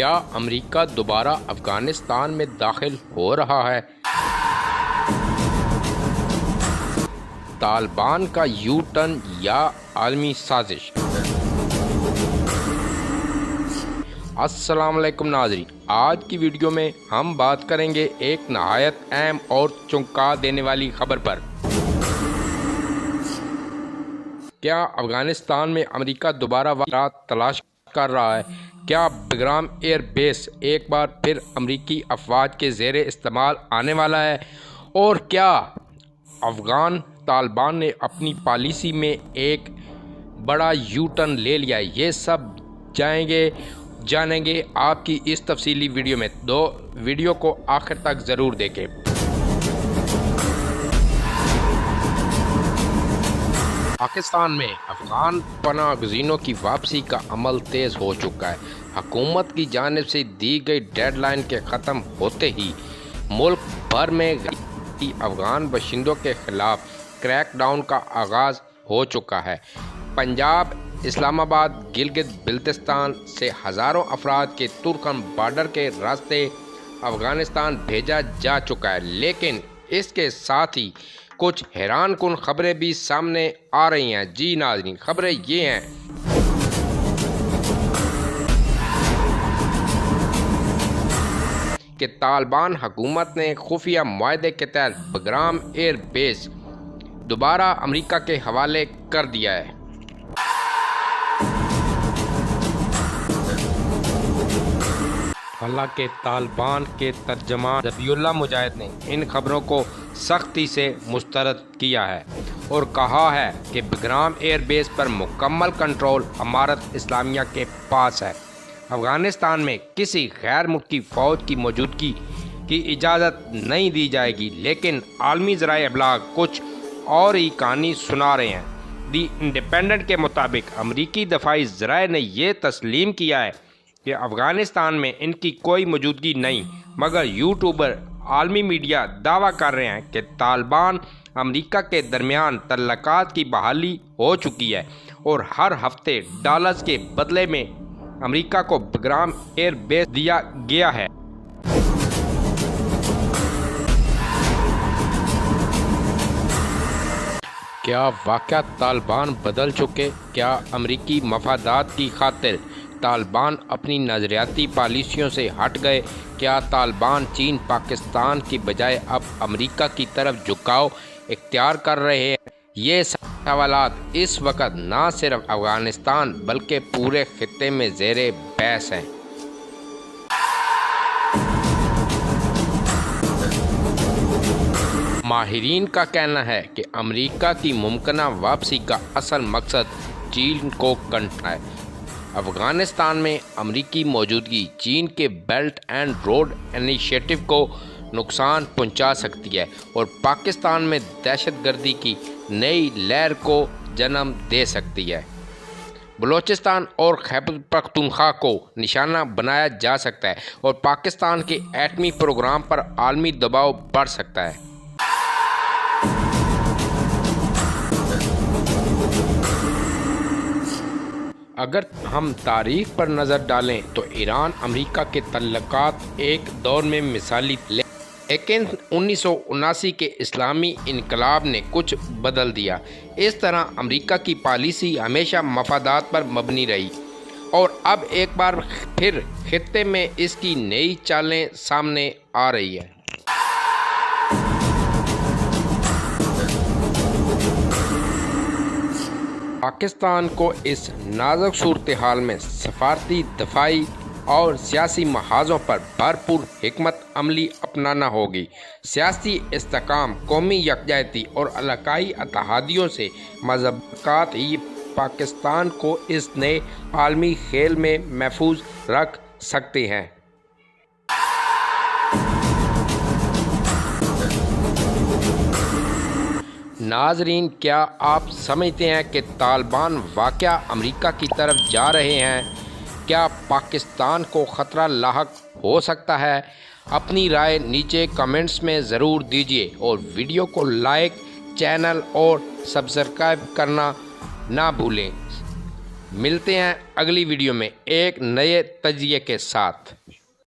کیا امریکہ دوبارہ افغانستان میں داخل ہو رہا ہے؟ طالبان کا یو ٹرن یا عالمی سازش؟ السلام علیکم ناظرین، آج کی ویڈیو میں ہم بات کریں گے ایک نہایت اہم اور چونکا دینے والی خبر پر۔ کیا افغانستان میں امریکہ دوبارہ واقعات تلاش کر رہا ہے؟ کیا بگرام ایئر بیس ایک بار پھر امریکی افواج کے زیر استعمال آنے والا ہے؟ اور کیا افغان طالبان نے اپنی پالیسی میں ایک بڑا یو ٹرن لے لیا ہے؟ یہ سب جانیں گے آپ کی اس تفصیلی ویڈیو میں، ویڈیو کو آخر تک ضرور دیکھیں۔ پاکستان میں افغان پناہ گزینوں کی واپسی کا عمل تیز ہو چکا ہے۔ حکومت کی جانب سے دی گئی ڈیڈ لائن کے ختم ہوتے ہی ملک بھر میں افغان باشندوں کے خلاف کریک ڈاؤن کا آغاز ہو چکا ہے۔ پنجاب، اسلام آباد، گلگت بلتستان سے ہزاروں افراد کے ترکمن بارڈر کے راستے افغانستان بھیجا جا چکا ہے، لیکن اس کے ساتھ ہی کچھ حیران کن خبریں بھی سامنے آ رہی ہیں۔ جی ناظرین، خبریں یہ ہیں کہ طالبان حکومت نے خفیہ معاہدے کے تحت بگرام ایئر بیس دوبارہ امریکہ کے حوالے کر دیا ہے۔ حالانکہ طالبان کے ترجمان ذبیح اللہ مجاہد نے ان خبروں کو سختی سے مسترد کیا ہے اور کہا ہے کہ بگرام ایئر بیس پر مکمل کنٹرول امارت اسلامیہ کے پاس ہے۔ افغانستان میں کسی غیر ملکی فوج کی موجودگی کی اجازت نہیں دی جائے گی، لیکن عالمی ذرائع ابلاغ کچھ اور ہی کہانی سنا رہے ہیں۔ دی انڈیپینڈنٹ کے مطابق امریکی دفاعی ذرائع نے یہ تسلیم کیا ہے کہ افغانستان میں ان کی کوئی موجودگی نہیں، مگر یوٹیوبر عالمی میڈیا دعویٰ کر رہے ہیں کہ طالبان امریکہ کے درمیان تعلقات کی بحالی ہو چکی ہے اور ہر ہفتے ڈالرز کے بدلے میں امریکہ کو بگرام ایئر بیس دیا گیا ہے۔ کیا واقعہ طالبان بدل چکے؟ کیا امریکی مفادات کی خاطر طالبان اپنی نظریاتی پالیسیوں سے ہٹ گئے؟ کیا طالبان چین پاکستان کی بجائے اب امریکہ کی طرف جھکاؤ اختیار کر رہے ہیں؟ یہ سوالات اس وقت نہ صرف افغانستان بلکہ پورے خطے میں زیر بحث ہیں۔ ماہرین کا کہنا ہے کہ امریکہ کی ممکنہ واپسی کا اصل مقصد چین کو کنٹرول ہے۔ افغانستان میں امریکی موجودگی چین کے بیلٹ اینڈ روڈ انیشیٹو کو نقصان پہنچا سکتی ہے اور پاکستان میں دہشت گردی کی نئی لہر کو جنم دے سکتی ہے۔ بلوچستان اور خیبر پختونخوا کو نشانہ بنایا جا سکتا ہے اور پاکستان کے ایٹمی پروگرام پر عالمی دباؤ بڑھ سکتا ہے۔ اگر ہم تاریخ پر نظر ڈالیں تو ایران امریکہ کے تعلقات ایک دور میں مثالی تھے، لیکن 1979 کے اسلامی انقلاب نے کچھ بدل دیا۔ اس طرح امریکہ کی پالیسی ہمیشہ مفادات پر مبنی رہی اور اب ایک بار پھر خطے میں اس کی نئی چالیں سامنے آ رہی ہیں۔ پاکستان کو اس نازک صورتحال میں سفارتی، دفاعی اور سیاسی محاذوں پر بھرپور حکمت عملی اپنانا ہوگی۔ سیاسی استحکام، قومی یکجہتی اور علاقائی اتحادیوں سے مذاکرات ہی پاکستان کو اس نئے عالمی کھیل میں محفوظ رکھ سکتے ہیں۔ ناظرین، کیا آپ سمجھتے ہیں کہ طالبان واقعہ امریکہ کی طرف جا رہے ہیں؟ کیا پاکستان کو خطرہ لاحق ہو سکتا ہے؟ اپنی رائے نیچے کمنٹس میں ضرور دیجیے اور ویڈیو کو لائک، چینل اور سبسکرائب کرنا نہ بھولیں۔ ملتے ہیں اگلی ویڈیو میں ایک نئے تجزیے کے ساتھ۔